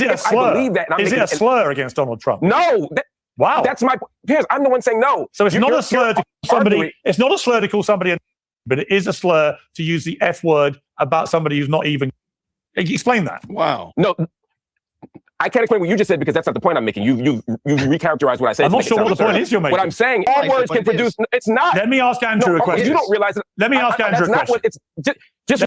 it a slur? I believe that. And is it a slur against Donald Trump? No. Wow. That's my. Piers, I'm the one saying no. So it's not a slur to call somebody. It's not a slur to call somebody, but it is a slur to use the F word about somebody who's not even. Explain that. Wow. No. I can't explain what you just said because that's not the point I'm making. You recharacterized what I said. I'm not sure what the point is you're making. What I'm saying, all words can produce. It's not. Let me ask Andrew a question. You don't realize it. Let me ask Andrew a question. It's just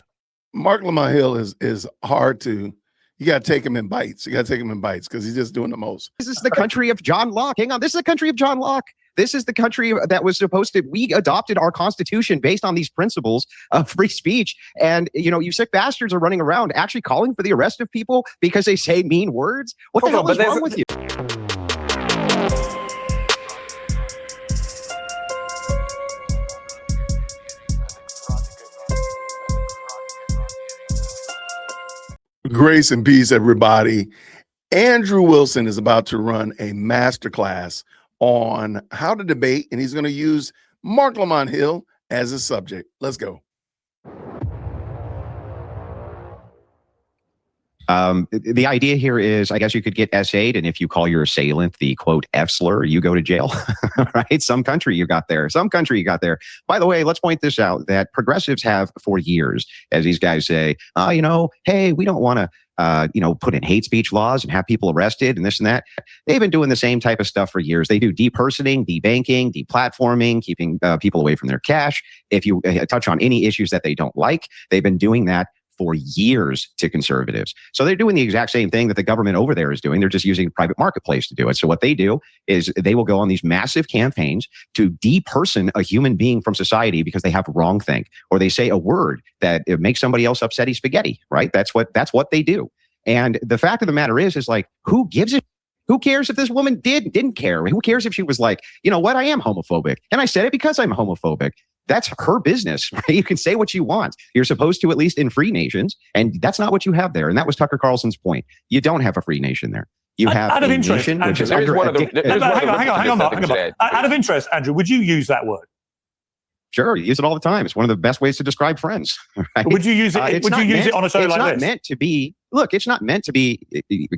Marc Lamont Hill is hard to. You got to take him in bites. You got to take him in bites because he's just doing the most. This is the country of John Locke. Hang on. This is the country of John Locke. This is the country that was supposed to, we adopted our constitution based on these principles of free speech. And, you sick bastards are running around actually calling for the arrest of people because they say mean words. What the hell is wrong with you? Grace and peace, everybody. Andrew Wilson is about to run a masterclass on how to debate, and he's going to use Marc Lamont Hill as a subject. Let's go. The idea here is, I guess you could get essayed, and if you call your assailant the quote F slur, you go to jail, right? Some country you got there. By the way, let's point this out, that progressives have for years, as these guys say, hey, we don't want to, put in hate speech laws and have people arrested and this and that. They've been doing the same type of stuff for years. They do depersoning, debanking, deplatforming, keeping people away from their cash. If you touch on any issues that they don't like, they've been doing that for years to conservatives. So they're doing the exact same thing that the government over there is doing. They're just using private marketplace to do it. So what they do is they will go on these massive campaigns to deperson a human being from society because they have wrongthink, or they say a word that it makes somebody else upsetty spaghetti, right? That's what they do. And the fact of the matter is like, who gives a who cares if this woman didn't care? Who cares if she was like, you know what, I am homophobic. And I said it because I'm homophobic. That's her business, right? You can say what you want. You're supposed to, at least in free nations. And that's not what you have there. And that was Tucker Carlson's point. You don't have a free nation there. You have out of a interest, nation which is Andrew, hang on, Mark. Out of interest, Andrew, would you use that word? Sure, you use it all the time. It's one of the best ways to describe friends. Right? Would you use it? Would you use it on a show like this? It's not meant to be. Look, it's not meant to be.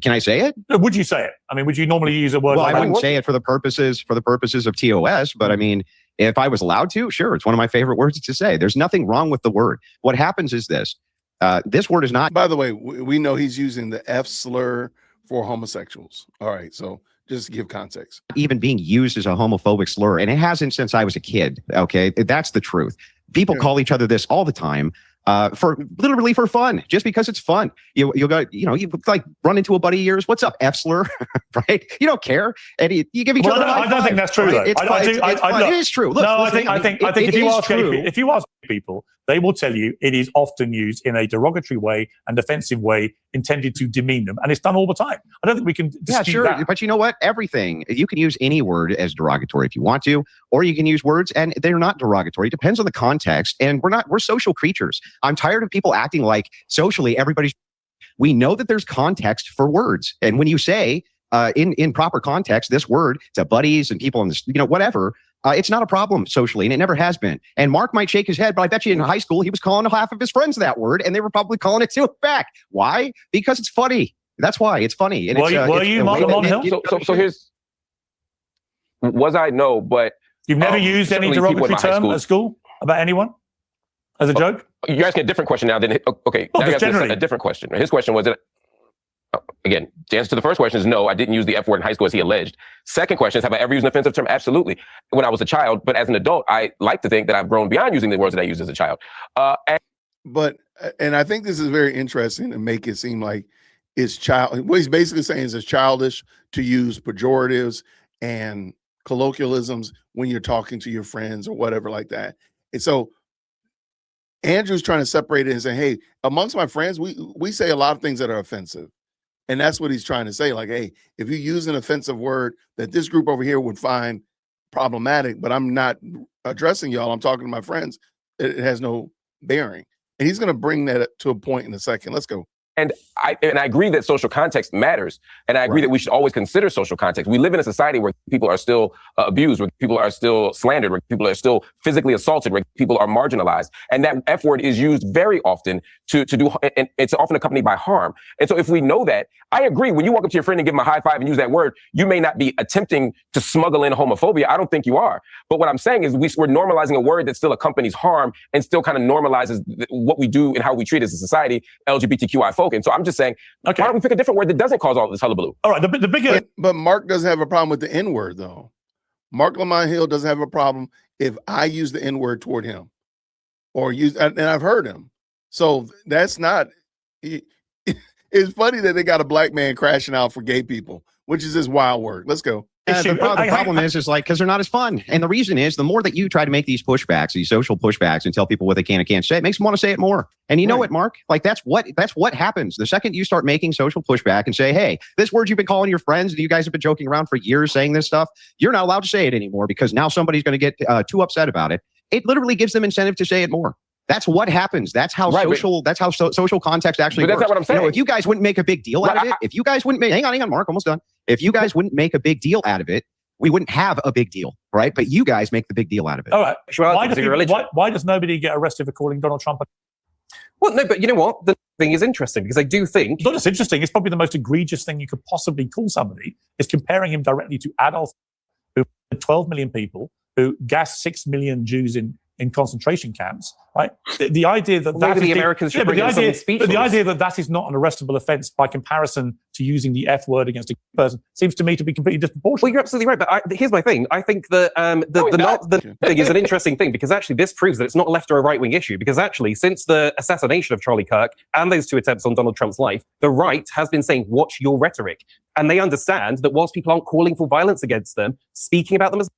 Can I say it? Would you say it? I mean, would you normally use a word? Well, like I wouldn't say it for the purposes of TOS, but I mean, if I was allowed to, sure, it's one of my favorite words to say. There's nothing wrong with the word. What happens is this. This word is not. By the way, we know he's using the F slur for homosexuals. All right, so just to give context. Even being used as a homophobic slur, and it hasn't since I was a kid. Okay, that's the truth. People call each other this all the time. For literally for fun, just because it's fun. You like run into a buddy of yours. What's up, F slur? Right? You don't care, and you give each other. I don't think that's true. Right? Though. It is true. Look, no, I think if you ask people, they will tell you it is often used in a derogatory way and offensive way, intended to demean them, and it's done all the time. I don't think we can dispute that. But you know what? Everything, you can use any word as derogatory if you want to, or you can use words and they're not derogatory. It depends on the context, and we're social creatures. I'm tired of people acting like socially we know that there's context for words, and when you say in proper context this word to buddies and people in this, whatever. It's not a problem socially, and it never has been. And Mark might shake his head, but I bet you in high school, he was calling half of his friends that word, and they were probably calling it to him back. Why? Because it's funny. That's why it's funny. And were you Marc Lamont Hill? So here's, was I? No, but you've never used any derogatory term at school about anyone as a joke? You're asking a different question now. Okay, now you're asking a different question. His question was that. Again, the answer to the first question is no, I didn't use the F word in high school as he alleged. Second question is, have I ever used an offensive term? Absolutely. When I was a child, but as an adult, I like to think that I've grown beyond using the words that I used as a child. But I think this is very interesting to make it seem like what he's basically saying is it's childish to use pejoratives and colloquialisms when you're talking to your friends or whatever like that. And so Andrew's trying to separate it and say, hey, amongst my friends, we say a lot of things that are offensive. And that's what he's trying to say. Like, hey, if you use an offensive word that this group over here would find problematic, but I'm not addressing y'all, I'm talking to my friends, it has no bearing. And he's going to bring that to a point in a second. Let's go. And I agree that social context matters. And I agree that we should always consider social context. We live in a society where people are still abused, where people are still slandered, where people are still physically assaulted, where people are marginalized. And that F word is used very often to do, and it's often accompanied by harm. And so if we know that, I agree, when you walk up to your friend and give him a high five and use that word, you may not be attempting to smuggle in homophobia. I don't think you are. But what I'm saying is we're normalizing a word that still accompanies harm and still kind of normalizes what we do and how we treat as a society, LGBTQI folk. And so I'm just saying, why don't we pick a different word that doesn't cause all this hullabaloo? All right, the bigger... But Marc doesn't have a problem with the N-word, though. Marc Lamont Hill doesn't have a problem if I use the N-word toward him. And I've heard him. So that's not... It's funny that they got a black man crashing out for gay people, which is this wild word. Let's go. The problem is like, because they're not as fun. And the reason is the more that you try to make these pushbacks, these social pushbacks, and tell people what they can and can't say, it makes them want to say it more. And you know what, Marc? Like that's what happens. The second you start making social pushback and say, hey, this word you've been calling your friends and you guys have been joking around for years saying this stuff, you're not allowed to say it anymore because now somebody's going to get too upset about it. It literally gives them incentive to say it more. That's what happens. That's how social context actually works. That's not what I'm saying. You know, if you guys wouldn't make a big deal out of it, if you guys wouldn't make, hang on, Marc, almost done. If you guys wouldn't make a big deal out of it, we wouldn't have a big deal, right? But you guys make the big deal out of it. All right. Why does nobody get arrested for calling Donald Trump Well, no, but you know what? The thing is interesting because I do think... It's not just interesting. It's probably the most egregious thing you could possibly call somebody is comparing him directly to Adolf, who 12 million people, who gassed 6 million Jews in concentration camps, right? The idea that the Americans should bring in some speech. But the idea that is not an arrestable offense by comparison to using the F word against a person seems to me to be completely disproportionate. Well, you're absolutely right. But here's my thing. I think that the thing is an interesting thing because actually this proves that it's not a left or a right wing issue. Because actually, since the assassination of Charlie Kirk and those 2 attempts on Donald Trump's life, the right has been saying, watch your rhetoric. And they understand that whilst people aren't calling for violence against them, speaking about them as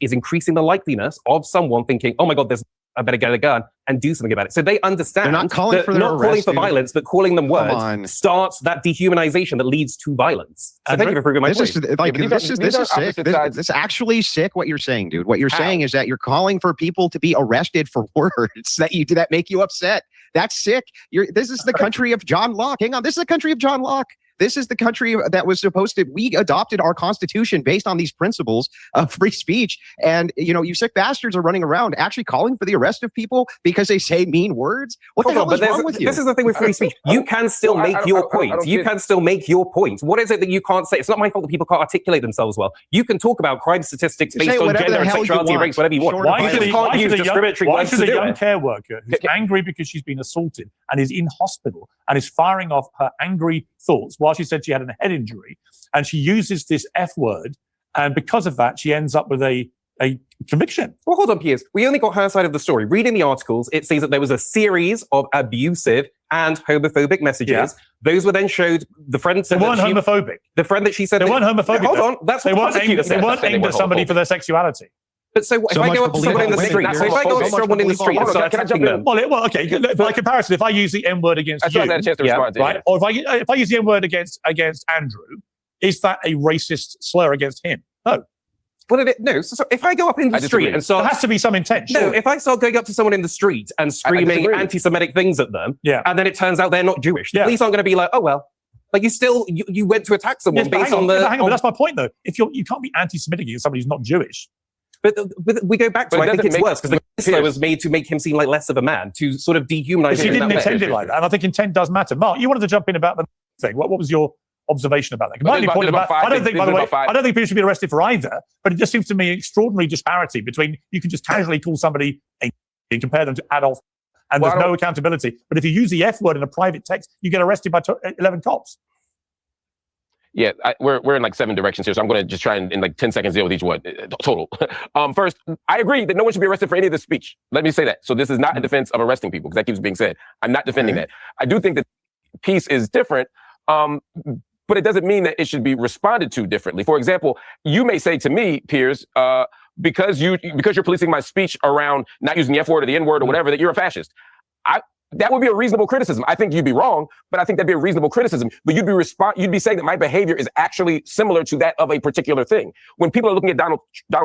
is increasing the likeliness of someone thinking, oh my God, I better get a gun and do something about it. So they understand they're not calling that for their arrest, calling for violence, but calling them words starts that dehumanization that leads to violence. So thank you for proving my point. This is actually sick what you're saying, dude. What you're saying is that you're calling for people to be arrested for words that make you upset. That's sick. This is the country of John Locke. Hang on. This is the country of John Locke. This is the country that was supposed to, we adopted our constitution based on these principles of free speech. And, you sick bastards are running around actually calling for the arrest of people because they say mean words. What the hell is wrong with you? This is the thing with free speech. You can still make your point. You can still make your point. What is it that you can't say? It's not my fault that people can't articulate themselves well. You can talk about crime statistics based on gender and sexuality and race, whatever you want. Why should a young care worker who's angry because she's been assaulted and is in hospital and is firing off her angry thoughts while she said she had a head injury, and she uses this F word, and because of that, she ends up with a conviction? Well, hold on, Piers. We only got her side of the story. Reading the articles, it says that there was a series of abusive and homophobic messages. Yeah. Those were then showed the friend said they weren't homophobic. The friend that she said they weren't homophobic. Hold on, that's they weren't aimed at somebody for their sexuality. But so if I go up to someone in the street, and start attacking them, well, okay. By comparison, if I use the N word against you, I had a chance to respond to right? Or if I use the N word against Andrew, is that a racist slur against him? No. Well, no. So if I go up in the street and start, there has to be some intention. No, if I start going up to someone in the street and screaming anti-Semitic things at them, and then it turns out they're not Jewish, the police aren't going to be like, oh well. Like you went to attack someone based on the. Hang on, but that's my point though. If you can't be anti-Semitic against somebody who's not Jewish. But we go back to, I think it's worse because the slur was made to make him seem like less of a man, to sort of dehumanize him. She didn't intend it like that. And I think intent does matter. Marc, you wanted to jump in about the thing. What was your observation about that? I don't think, by the way, I don't think people should be arrested for either, but it just seems to me extraordinary disparity between you can just casually call somebody and compare them to Adolf, and there's no accountability. But if you use the F word in a private text, you get arrested by 11 cops. Yeah, we're in like 7 directions here, so I'm going to just try and in like 10 seconds deal with each one total. First, I agree that no one should be arrested for any of this speech. Let me say that. So this is not a defense of arresting people because that keeps being said. I'm not defending that. I do think that peace is different, but it doesn't mean that it should be responded to differently. For example, you may say to me, Piers, because you're policing my speech around not using the F word or the N word or whatever, that you're a fascist. That would be a reasonable criticism. I think you'd be wrong, but I think that'd be a reasonable criticism. But you'd be saying that my behavior is actually similar to that of a particular thing. When people are looking at Donald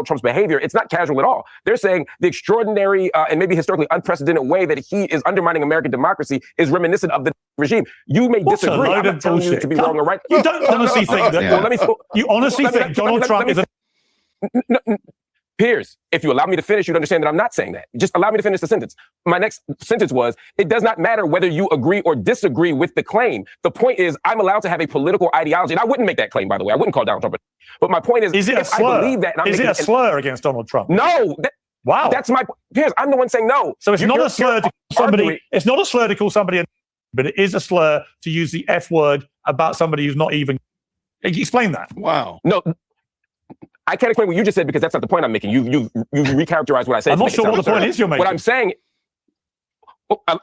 Trump's behavior, it's not casual at all. They're saying the extraordinary and maybe historically unprecedented way that he is undermining American democracy is reminiscent of the regime. You may disagree. I'm not telling you to be wrong or right. You don't honestly think that. You honestly think Donald Trump is a. Piers, if you allow me to finish, you'd understand that I'm not saying that. Just allow me to finish the sentence. My next sentence was, it does not matter whether you agree or disagree with the claim. The point is, I'm allowed to have a political ideology. And I wouldn't make that claim, by the way. I wouldn't call Donald Trump. But my point is it a slur? I believe that, and is it a slur against Donald Trump? No. Wow. That's my, Piers, I'm the one saying no. So it's not a slur to somebody. It's not a slur to call somebody, but it is a slur to use the F word about somebody who's not even. Explain that. Wow. No. I can't explain what you just said because that's not the point I'm making. You recharacterized what I said. I'm not sure what the point is you're making. What I'm saying,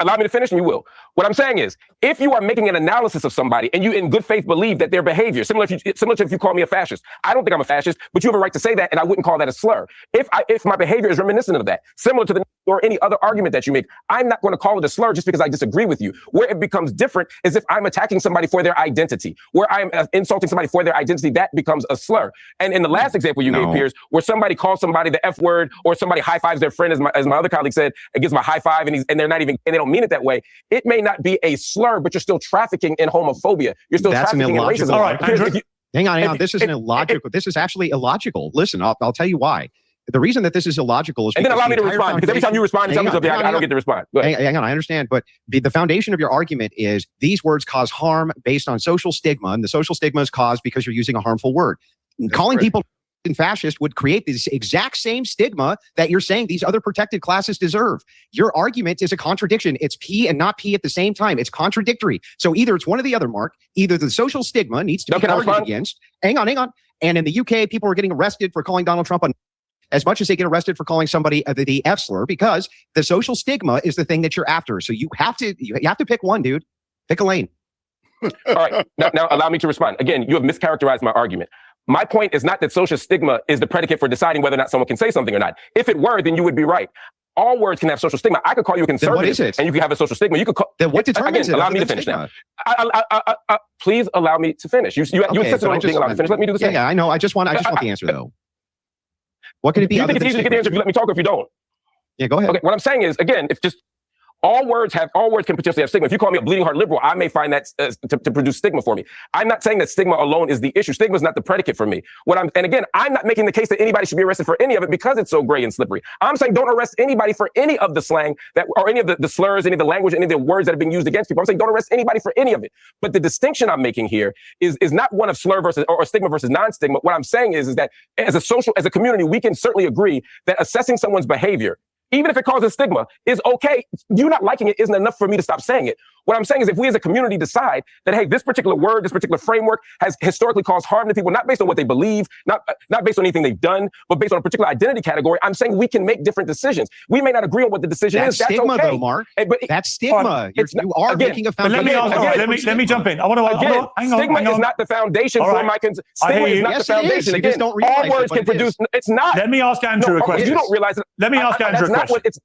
allow me to finish and you will. What I'm saying is, if you are making an analysis of somebody and you in good faith believe that their behavior, similar to if you call me a fascist, I don't think I'm a fascist, but you have a right to say that and I wouldn't call that a slur. If my behavior is reminiscent of that, similar to the or any other argument that you make, I'm not going to call it a slur just because I disagree with you. Where it becomes different is if I'm attacking somebody for their identity, where I'm insulting somebody for their identity, that becomes a slur. And in the last example you gave, Piers, where somebody calls somebody the F word or somebody high fives their friend, as my other colleague said, and gives them a high five and they're not even, and they don't mean it that way. It may not be a slur, but you're still trafficking in homophobia. You're still trafficking in racism. All right, hang on. This isn't illogical. This is actually illogical. Listen, I'll tell you why. The reason that this is illogical is and then allow me to respond, because every time you respond to something, I don't get to respond. Hang on, I understand, but the foundation of your argument is these words cause harm based on social stigma, and the social stigma is caused because you're using a harmful word. Calling people fascist would create this exact same stigma that you're saying these other protected classes deserve. Your argument is a contradiction. It's P and not P at the same time. It's contradictory. So either it's one or the other, Mark. Either the social stigma needs to be argued against. Hang on. And in the UK, people are getting arrested for calling Donald Trump as much as they get arrested for calling somebody the F slur, because the social stigma is the thing that you're after. So you have to pick one, dude. Pick a lane. All right. Now allow me to respond. Again, you have mischaracterized my argument. My point is not that social stigma is the predicate for deciding whether or not someone can say something or not. If it were, then you would be right. All words can have social stigma. I could call you a conservative, what is it? And you can have a social stigma. You could call. Then what determines again, it? Allow me to finish now. Please allow me to finish. You insisted on being allowed to finish. Let me do the same. Yeah, I know. I just want the answer though. What could it be? You think it's easy to get the answer if you let me talk or if you don't? Yeah, go ahead. Okay, what I'm saying is, again, if just all words can potentially have stigma. If you call me a bleeding heart liberal, I may find that to produce stigma for me. I'm not saying that stigma alone is the issue. Stigma is not the predicate for me. And again, I'm not making the case that anybody should be arrested for any of it because it's so gray and slippery. I'm saying don't arrest anybody for any of the slang or any of the slurs, any of the language, any of the words that have been used against people. I'm saying don't arrest anybody for any of it. But the distinction I'm making here is not one of slur versus or stigma versus non-stigma. What I'm saying is that as a community, we can certainly agree that assessing someone's behavior, even if it causes stigma, is okay. You not liking it isn't enough for me to stop saying it. What I'm saying is if we as a community decide that, hey, this particular word, this particular framework has historically caused harm to people, not based on what they believe, not based on anything they've done, but based on a particular identity category, I'm saying we can make different decisions. We may not agree on what the decision is. That's stigma, okay. Though, Mark. But that's stigma. You are making a foundation. Let me jump in. Hang on. Stigma is not the foundation for my stigma is not the foundation. Again, all words can produce. It's not. Let me ask Andrew a question. You don't realize it. Let me ask Andrew a question. It's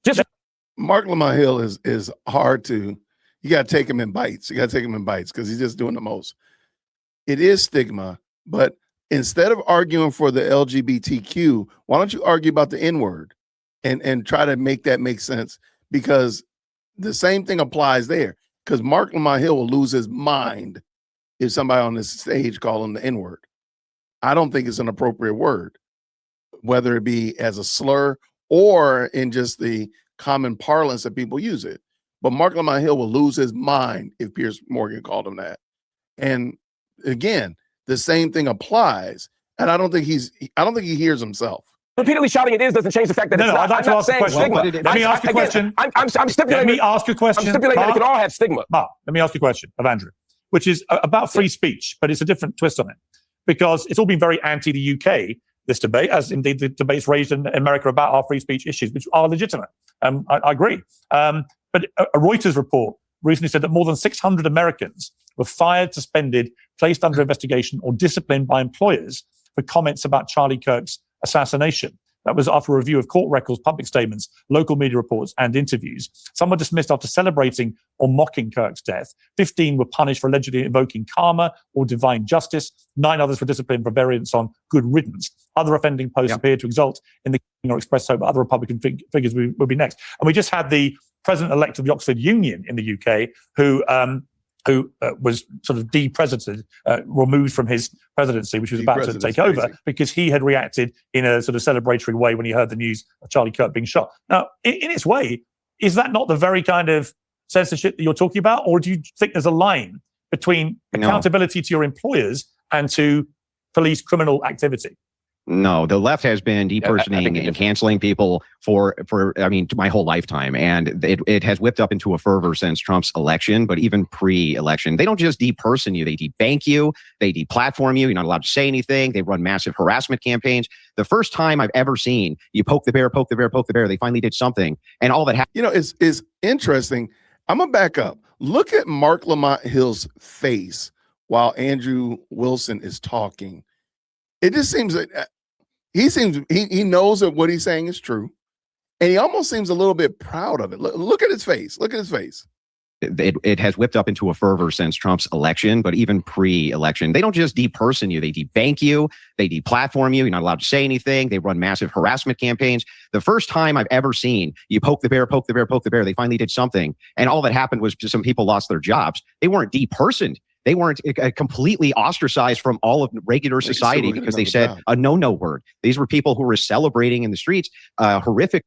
just Marc Lamont Hill is hard to. You got to take him in bites. You got to take him in bites because he's just doing the most. It is stigma, but instead of arguing for the LGBTQ, why don't you argue about the N-word and try to make that make sense? Because the same thing applies there. Because Marc Lamont Hill will lose his mind if somebody on this stage call him the N-word. I don't think it's an appropriate word, whether it be as a slur or in just the common parlance that people use it. But Marc Lamont Hill will lose his mind if Piers Morgan called him that. And again, the same thing applies. And I don't think he hears himself. Repeatedly shouting it is doesn't change the fact that it's not. I'd like to ask a question. Let me ask a question. I'm stipulating. Let me ask a question. I'm stipulating that we can all have stigma. Mark, let me ask you a question of Andrew, which is about free speech, but it's a different twist on it. Because it's all been very anti the UK, this debate, as indeed the debates raised in America about our free speech issues, which are legitimate. I agree. But a Reuters report recently said that more than 600 Americans were fired, suspended, placed under investigation, or disciplined by employers for comments about Charlie Kirk's assassination. That was after a review of court records, public statements, local media reports, and interviews. Some were dismissed after celebrating or mocking Kirk's death. 15 were punished for allegedly invoking karma or divine justice. 9 others were disciplined for variance on good riddance. Other offending posts appeared to exult in the or express hope other Republican figures will be next. And we just had the president-elect of the Oxford Union in the UK who was sort of de-presidented, removed from his presidency, which was about to take over, because he had reacted in a sort of celebratory way when he heard the news of Charlie Kirk being shot. Now, in its way, is that not the very kind of censorship that you're talking about? Or do you think there's a line between accountability to your employers and to police criminal activity? No, the left has been depersoning and canceling people for my whole lifetime. And it has whipped up into a fervor since Trump's election, but even pre-election. They don't just deperson you, they debank you, they deplatform you, you're not allowed to say anything, they run massive harassment campaigns. The first time I've ever seen you poke the bear, they finally did something. And all that happened. Is interesting. I'm going to back up. Look at Marc Lamont Hill's face while Andrew Wilson is talking. It just seems that he knows that what he's saying is true, and he almost seems a little bit proud of it. Look at his face. Look at his face. It has whipped up into a fervor since Trump's election, but even pre-election. They don't just deperson you, they debank you, they deplatform you, you're not allowed to say anything, they run massive harassment campaigns. The first time I've ever seen you poke the bear, they finally did something. And all that happened was just some people lost their jobs. They weren't depersoned. They weren't completely ostracized from all of regular society because they said a no word. These were people who were celebrating in the streets, horrific,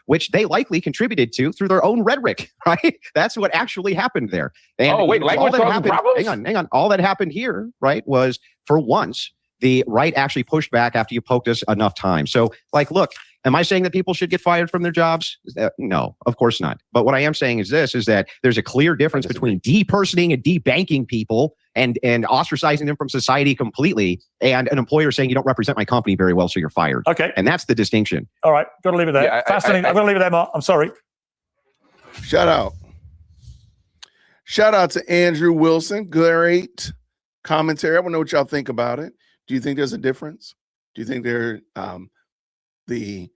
which they likely contributed to through their own rhetoric, right? That's what actually happened there. And language causes problems? Hang on. All that happened here, right, was for once, the right actually pushed back after you poked us enough time. So, look, am I saying that people should get fired from their jobs? No, of course not. But what I am saying is that there's a clear difference between depersoning and debanking people and ostracizing them from society completely, and an employer saying you don't represent my company very well, so you're fired. Okay. And that's the distinction. All right. Got to leave it there. Fascinating. I'm going to leave it there, Marc. I'm sorry. Shout out to Andrew Wilson. Great commentary. I want to know what y'all think about it. Do you think there's a difference? Do you think the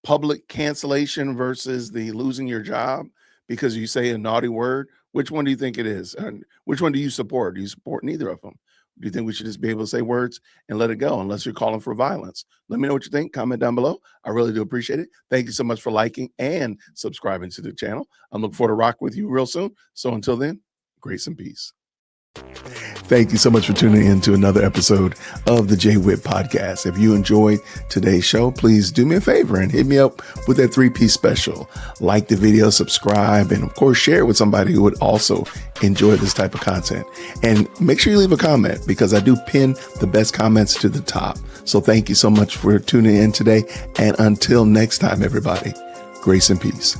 public cancellation versus the losing your job because you say a naughty word? Which one do you think it is? And which one do you support? Do you support neither of them? Do you think we should just be able to say words and let it go unless you're calling for violence? Let me know what you think. Comment down below. I really do appreciate it. Thank you so much for liking and subscribing to the channel. I'm looking forward to rock with you real soon. So until then, grace and peace. Thank you so much for tuning in to another episode of the JWhit Podcast. If you enjoyed today's show, please do me a favor and hit me up with that 3-piece special. Like the video, subscribe, and of course, share it with somebody who would also enjoy this type of content. And make sure you leave a comment because I do pin the best comments to the top. So thank you so much for tuning in today. And until next time, everybody, grace and peace.